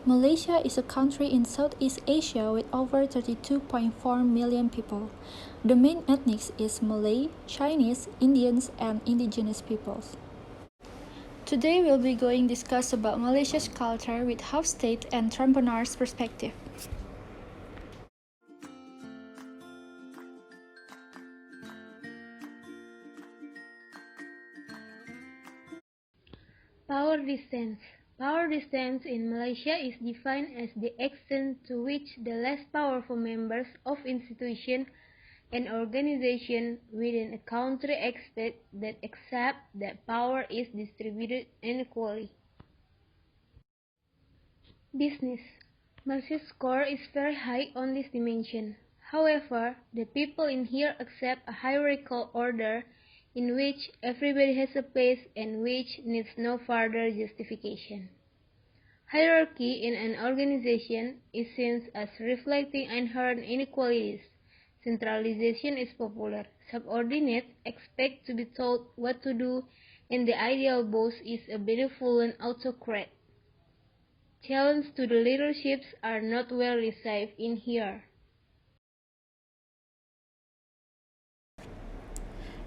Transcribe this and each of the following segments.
Malaysia is a country in Southeast Asia with over 32.4 million people. The main ethnic is Malay, Chinese, Indians, and indigenous peoples. Today we'll be going to discuss about Malaysia's culture with Hoftstede and Trompenaars perspective. Power distance. Power distance in Malaysia is defined as the extent to which the less powerful members of institution and organization within a country expect that accept that power is distributed unequally. Business. Malaysia's score is very high on this dimension. However, the people in here accept a hierarchical order in which everybody has a place and which needs no further justification. Hierarchy in an organization is seen as reflecting inherent inequalities. Centralization is popular. Subordinates expect to be told what to do, and the ideal boss is a benevolent autocrat. Challenges to the leaderships are not well received in here.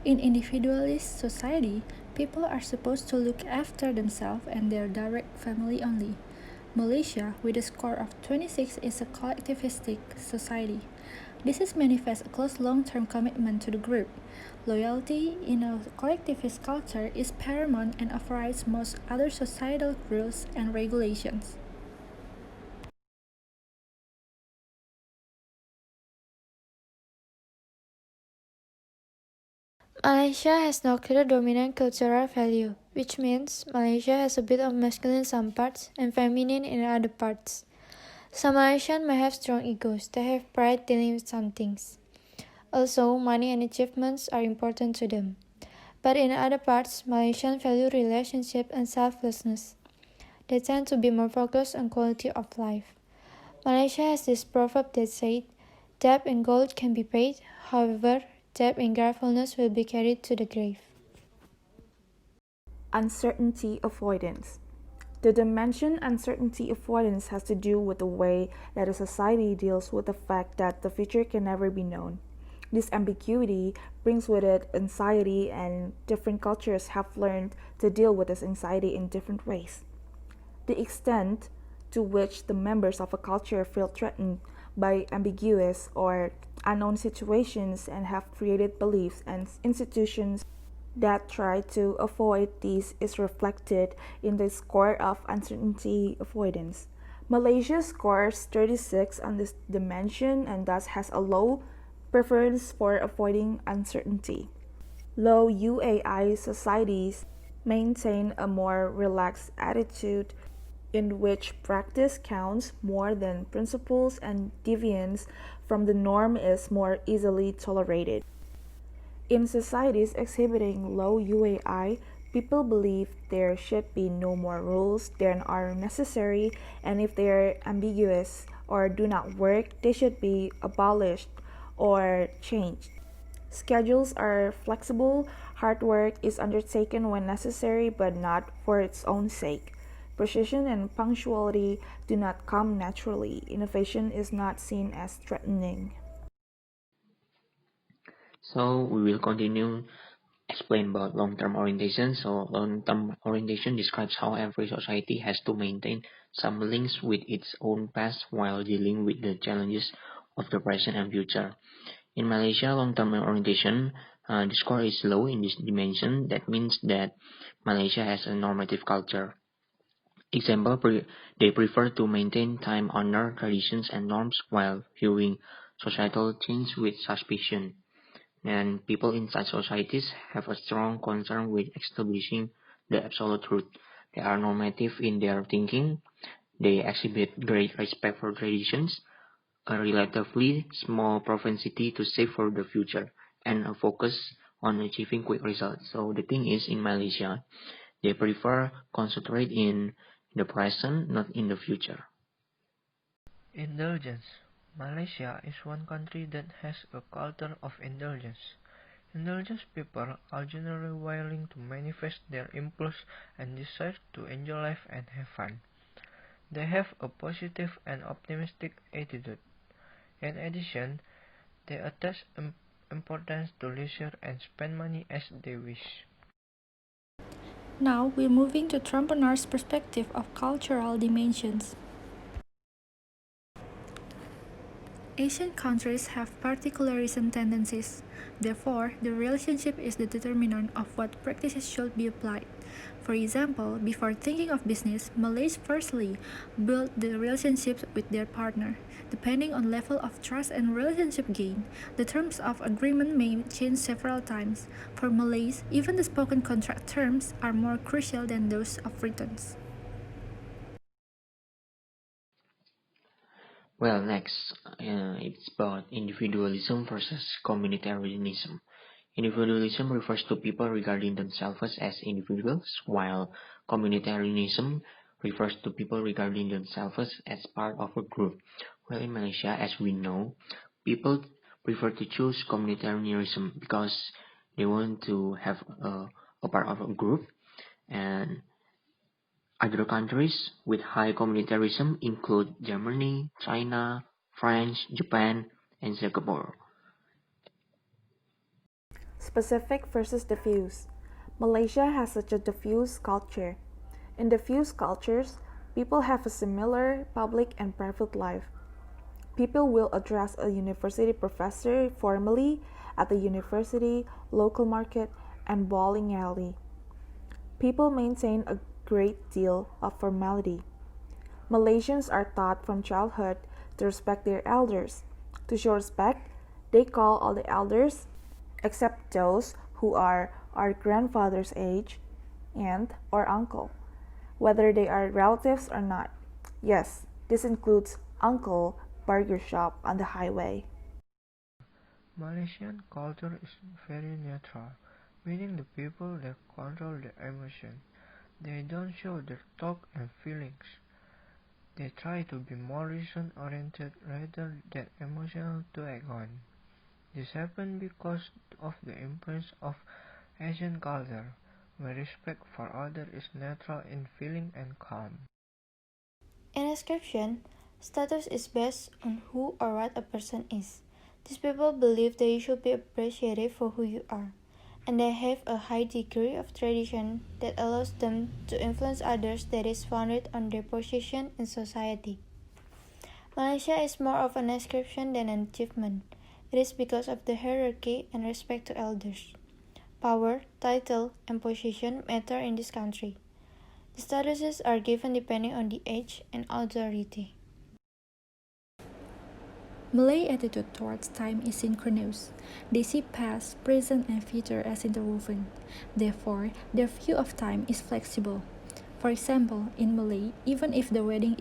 In individualist society, people are supposed to look after themselves and their direct family only. Malaysia, with a score of 26, is a collectivistic society. This is manifest a close long-term commitment to the group. Loyalty in a collectivist culture is paramount and overrides most other societal rules and regulations. Malaysia has no clear dominant cultural value, which means Malaysia has a bit of masculine in some parts and feminine in other parts. Some Malaysians may have strong egos, they have pride dealing with some things. Also, money and achievements are important to them. But in other parts, Malaysians value relationship and selflessness. They tend to be more focused on quality of life. Malaysia has this proverb that says, debt in gold can be paid, however, debt in gratefulness will be carried to the grave. Uncertainty avoidance. The dimension uncertainty avoidance has to do with the way that a society deals with the fact that the future can never be known. This ambiguity brings with it anxiety, and different cultures have learned to deal with this anxiety in different ways. The extent to which the members of a culture feel threatened by ambiguous or unknown situations and have created beliefs and institutions that try to avoid these is reflected in the score of uncertainty avoidance. Malaysia scores 36 on this dimension and thus has a low preference for avoiding uncertainty. Low UAI societies maintain a more relaxed attitude in which practice counts more than principles and deviance from the norm is more easily tolerated. In societies exhibiting low UAI, people believe there should be no more rules than are necessary, and if they are ambiguous or do not work, they should be abolished or changed. Schedules are flexible, hard work is undertaken when necessary but not for its own sake. Precision and punctuality do not come naturally. Innovation is not seen as threatening. So we will continue explain about long-term orientation. So long-term orientation describes how every society has to maintain some links with its own past while dealing with the challenges of the present and future. In Malaysia, long-term orientation, the score is low in this dimension. That means that Malaysia has a normative culture. Example, they prefer to maintain time-honored traditions and norms while viewing societal change with suspicion. And people in such societies have a strong concern with establishing the absolute truth. They are normative in their thinking. They exhibit great respect for traditions, a relatively small propensity to save for the future, and a focus on achieving quick results. So the thing is, in Malaysia, they prefer concentrate in the present, not in the future. Indulgence. Malaysia is one country that has a culture of indulgence. Indulgence people are generally willing to manifest their impulse and desire to enjoy life and have fun. They have a positive and optimistic attitude. In addition, they attach importance to leisure and spend money as they wish. Now we're moving to Trompenaars' perspective of cultural dimensions. Asian countries have particularism tendencies. Therefore, the relationship is the determinant of what practices should be applied. For example, before thinking of business, Malays firstly build the relationships with their partner. Depending on level of trust and relationship gain, the terms of agreement may change several times. For Malays, even the spoken contract terms are more crucial than those of writtens. Well, next, it's about individualism versus communitarianism. Individualism refers to people regarding themselves as individuals, while communitarianism refers to people regarding themselves as part of a group. Well, in Malaysia, as we know, people prefer to choose communitarianism because they want to have a part of a group, and other countries with high communitarism include Germany, China, France, Japan, and Singapore. Specific versus diffuse. Malaysia has such a diffuse culture. In diffuse cultures, people have a similar public and private life. People will address a university professor formally at the university, local market, and bowling alley. People maintain a great deal of formality. Malaysians are taught from childhood to respect their elders. To show respect, they call all the elders, except those who are our grandfather's age, aunt or uncle, whether they are relatives or not. Yes, this includes uncle burger shop on the highway. Malaysian culture is very neutral, meaning the people that control their emotion. They don't show their thoughts and feelings. They try to be more reason-oriented rather than emotional to act on. This happens because of the influence of Asian culture, where respect for others is natural in feeling and calm. In description, status is based on who or what a person is. These people believe that you should be appreciated for who you are, and they have a high degree of tradition that allows them to influence others that is founded on their position in society. Malaysia is more of an description than an achievement. It is because of the hierarchy and respect to elders. Power, title, and position matter in this country. The statuses are given depending on the age and authority. Malay attitude towards time is synchronous. They see past, present, and future as interwoven. Therefore, their view of time is flexible. For example, in Malay, even if the wedding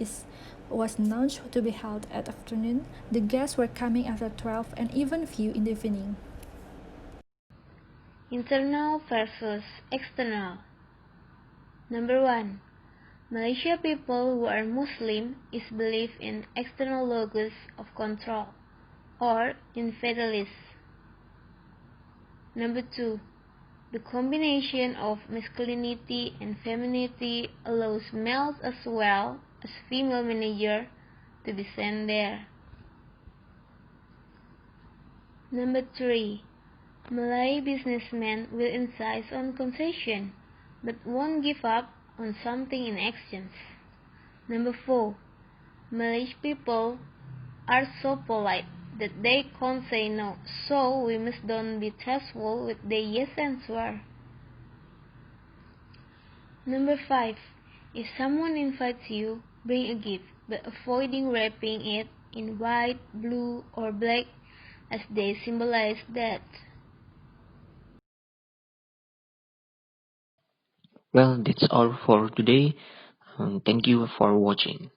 was announced to be held at afternoon, the guests were coming after 12 and even few in the evening. Internal versus external. Number 1. Malaysia people who are Muslim is believe in external logos of control or in fatalists. Number 2. The combination of masculinity and femininity allows males as well as female manager to be sent there. Number 3. Malay businessmen will insist on concession, but won't give up on something in exchange. Number 4. Malaysian people are so polite that they can't say no, so we must don't be tasteful with their yes answer. Number 5. If someone invites you, bring a gift, but avoiding wrapping it in white, blue, or black, as they symbolize death. Well, that's all for today. Thank you for watching.